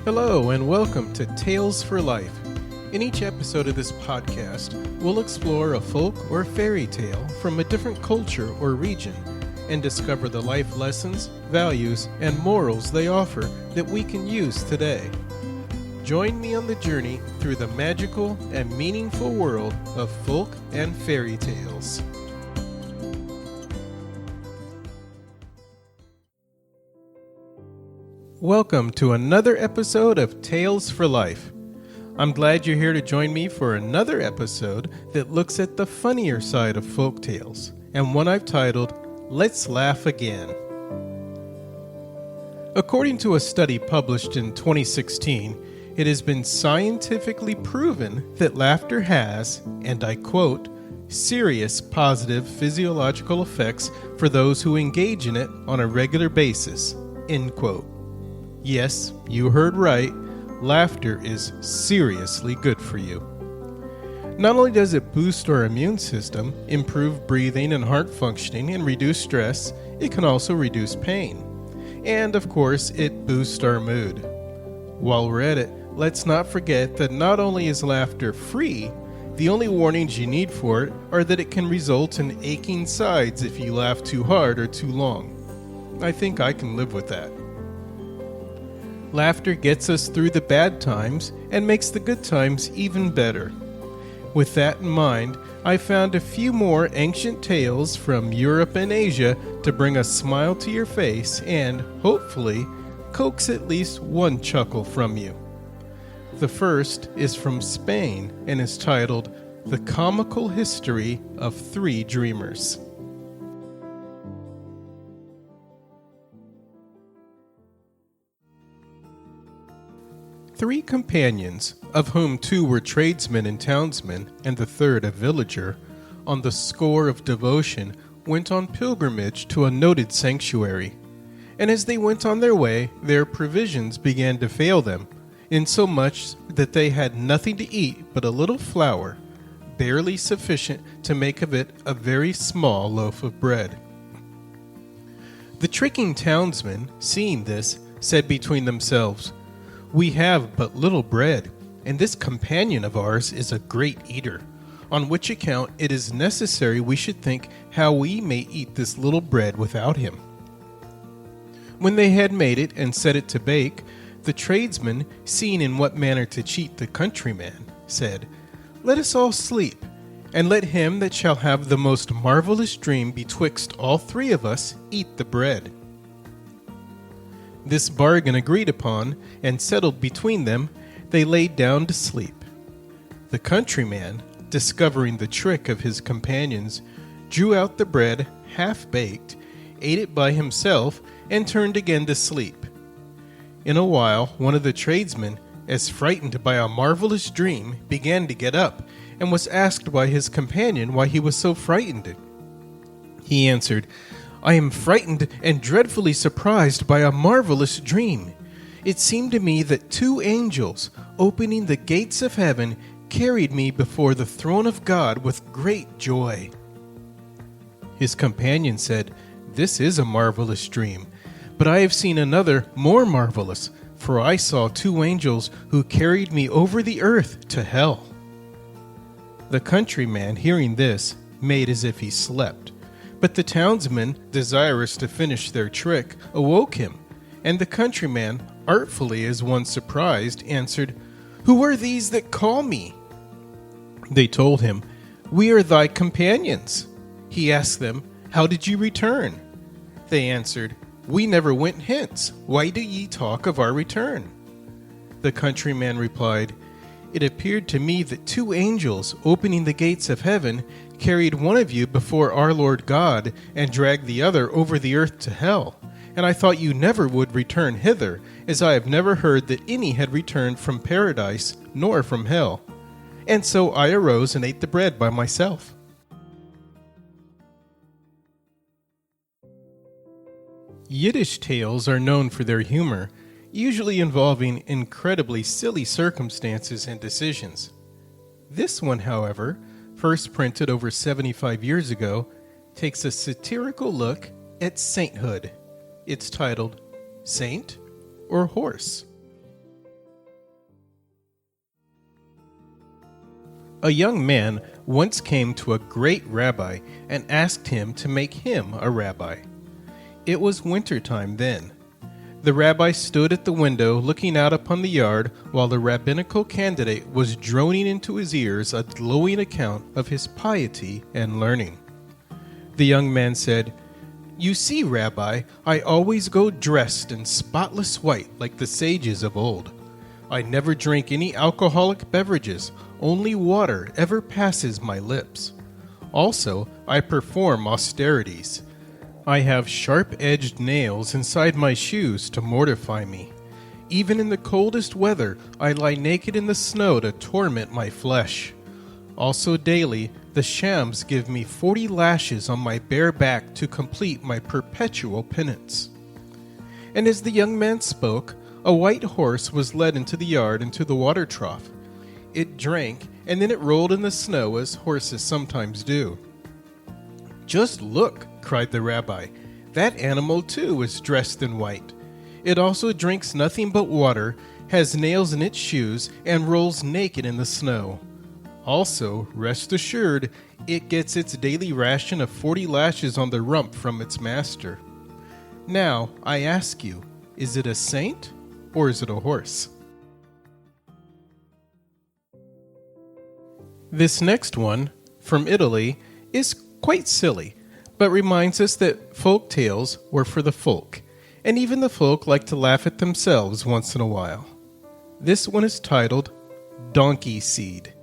Hello and welcome to Tales for Life. In each episode of this podcast, we'll explore a folk or fairy tale from a different culture or region and discover the life lessons, values, and morals they offer that we can use today. Join me on the journey through the magical and meaningful world of folk and fairy tales. Welcome to another episode of Tales for Life. I'm glad you're here to join me for another episode that looks at the funnier side of folk tales, and one I've titled, Let's Laugh Again. According to a study published in 2016, it has been scientifically proven that laughter has, and I quote, serious positive physiological effects for those who engage in it on a regular basis, end quote. Yes, you heard right. Laughter is seriously good for you. Not only does it boost our immune system, improve breathing and heart functioning, and reduce stress, it can also reduce pain. And of course, it boosts our mood. While we're at it, let's not forget that not only is laughter free, the only warnings you need for it are that it can result in aching sides if you laugh too hard or too long. I think I can live with that. Laughter gets us through the bad times and makes the good times even better. With that in mind, I found a few more ancient tales from Europe and Asia to bring a smile to your face and, hopefully, coax at least one chuckle from you. The first is from Spain and is titled The Comical History of Three Dreamers. Three companions, of whom two were tradesmen and townsmen, and the third a villager, on the score of devotion, went on pilgrimage to a noted sanctuary. And as they went on their way, their provisions began to fail them, insomuch that they had nothing to eat but a little flour, barely sufficient to make of it a very small loaf of bread. The tricking townsmen, seeing this, said between themselves, "We have but little bread, and this companion of ours is a great eater, on which account it is necessary we should think how we may eat this little bread without him." When they had made it and set it to bake, the tradesman, seeing in what manner to cheat the countryman, said, "Let us all sleep, and let him that shall have the most marvelous dream betwixt all three of us eat the bread." This bargain agreed upon, and settled between them, they laid down to sleep. The countryman, discovering the trick of his companions, drew out the bread half-baked, ate it by himself, and turned again to sleep. In a while, one of the tradesmen, as frightened by a marvelous dream, began to get up, and was asked by his companion why he was so frightened. He answered, "I am frightened and dreadfully surprised by a marvelous dream. It seemed to me that two angels, opening the gates of heaven, carried me before the throne of God with great joy." His companion said, "This is a marvelous dream, but I have seen another more marvelous, for I saw two angels who carried me over the earth to hell." The countryman, hearing this, made as if he slept. But the townsmen, desirous to finish their trick, awoke him, and the countryman, artfully as one surprised, answered, "Who are these that call me?" They told him, "We are thy companions." He asked them, "How did you return?" They answered, "We never went hence. Why do ye talk of our return?" The countryman replied, "It appeared to me that two angels, opening the gates of heaven, carried one of you before our Lord God, and dragged the other over the earth to hell. And I thought you never would return hither, as I have never heard that any had returned from paradise, nor from hell. And so I arose and ate the bread by myself." Yiddish tales are known for their humor, usually involving incredibly silly circumstances and decisions. This one, however, first printed over 75 years ago, takes a satirical look at sainthood. It's titled, Saint or Horse? A young man once came to a great rabbi and asked him to make him a rabbi. It was wintertime then. The rabbi stood at the window looking out upon the yard while the rabbinical candidate was droning into his ears a glowing account of his piety and learning. The young man said, "You see, Rabbi, I always go dressed in spotless white like the sages of old. I never drink any alcoholic beverages, only water ever passes my lips. Also, I perform austerities. I have sharp-edged nails inside my shoes to mortify me. Even in the coldest weather, I lie naked in the snow to torment my flesh. Also daily, the shams give me 40 lashes on my bare back to complete my perpetual penance." And as the young man spoke, a white horse was led into the yard into the water trough. It drank, and then it rolled in the snow as horses sometimes do. "Just look," cried the rabbi. "That animal too is dressed in white. It also drinks nothing but water, has nails in its shoes, and rolls naked in the snow. Also, rest assured, it gets its daily ration of 40 lashes on the rump from its master. Now, I ask you, is it a saint or is it a horse?" This next one, from Italy, is quite silly, but reminds us that folk tales were for the folk, and even the folk like to laugh at themselves once in a while. This one is titled Donkey Seed.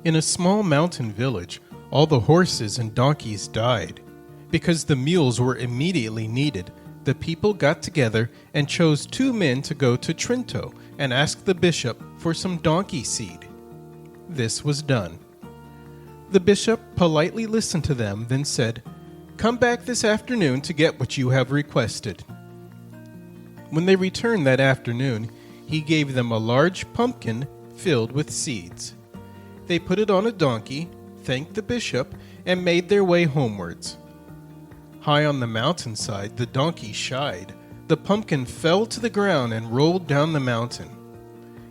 In a small mountain village, all the horses and donkeys died. Because the mules were immediately needed, the people got together and chose 2 men to go to Trento and ask the bishop for some donkey seed. This was done. The bishop politely listened to them, then said, "Come back this afternoon to get what you have requested." When they returned that afternoon, he gave them a large pumpkin filled with seeds. They put it on a donkey, thanked the bishop, and made their way homewards. High on the mountainside, the donkey shied. The pumpkin fell to the ground and rolled down the mountain.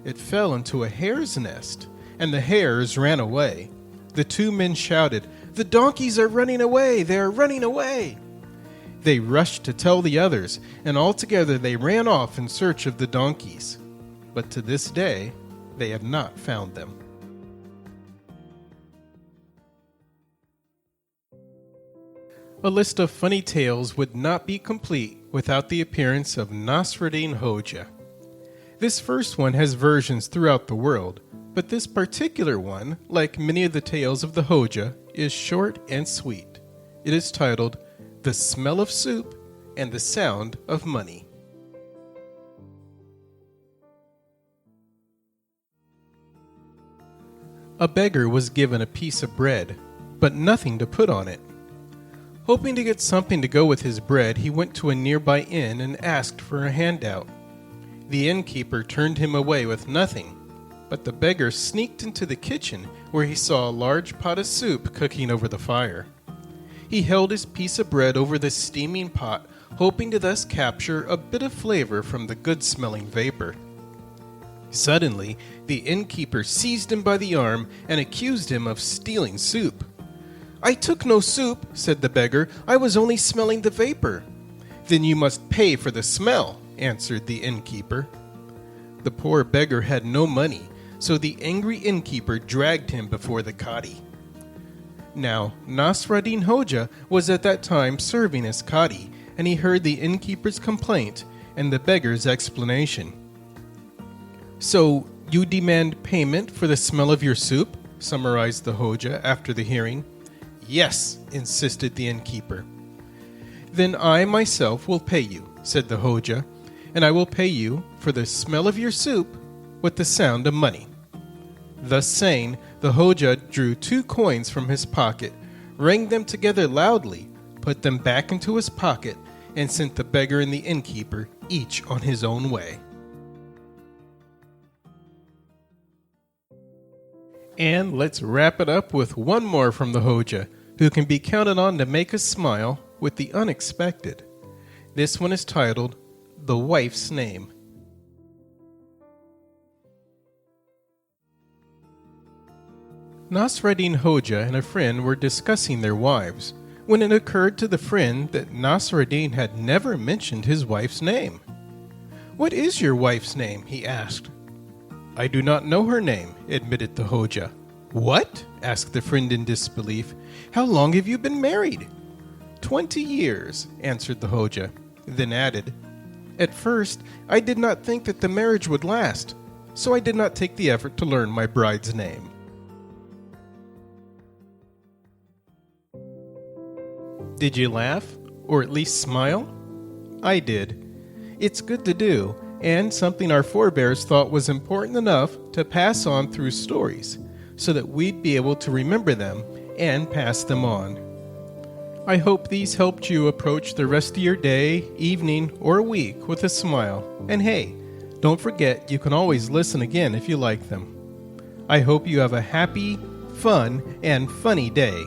It fell into a hare's nest, and the hares ran away. The 2 men shouted, "The donkeys are running away! They are running away!" They rushed to tell the others, and all together they ran off in search of the donkeys. But to this day, they have not found them. A list of funny tales would not be complete without the appearance of Nasruddin Hoja. This first one has versions throughout the world, but this particular one, like many of the tales of the Hoja, is short and sweet. It is titled The Smell of Soup and the Sound of Money. A beggar was given a piece of bread, but nothing to put on it. Hoping to get something to go with his bread, he went to a nearby inn and asked for a handout. The innkeeper turned him away with nothing, but the beggar sneaked into the kitchen where he saw a large pot of soup cooking over the fire. He held his piece of bread over the steaming pot, hoping to thus capture a bit of flavor from the good-smelling vapor. Suddenly, the innkeeper seized him by the arm and accused him of stealing soup. "I took no soup," said the beggar. "I was only smelling the vapor." "Then you must pay for the smell," answered the innkeeper. The poor beggar had no money, so the angry innkeeper dragged him before the Qadi. Now, Nasruddin Hoja was at that time serving as Qadi, and he heard the innkeeper's complaint and the beggar's explanation. "So, you demand payment for the smell of your soup?" summarized the Hoja after the hearing. "Yes," insisted the innkeeper. "Then I myself will pay you," said the Hoja, "and I will pay you for the smell of your soup with the sound of money." Thus saying, the Hoja drew 2 coins from his pocket, rang them together loudly, put them back into his pocket, and sent the beggar and the innkeeper each on his own way. And let's wrap it up with one more from the Hoja, who can be counted on to make us smile with the unexpected. This one is titled The Wife's Name. Nasreddin Hoja and a friend were discussing their wives when it occurred to the friend that Nasreddin had never mentioned his wife's name. "What is your wife's name?" he asked. "I do not know her name," admitted the Hoja. "What?" asked the friend in disbelief. "How long have you been married?" 20 years, answered the Hoja, then added, "At first, I did not think that the marriage would last, so I did not take the effort to learn my bride's name." Did you laugh, or at least smile? I did. It's good to do, and something our forebears thought was important enough to pass on through stories, so that we'd be able to remember them and pass them on. I hope these helped you approach the rest of your day, evening, or week with a smile. And hey, don't forget you can always listen again if you like them. I hope you have a happy, fun, and funny day.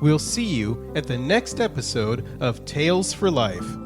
We'll see you at the next episode of Tales for Life.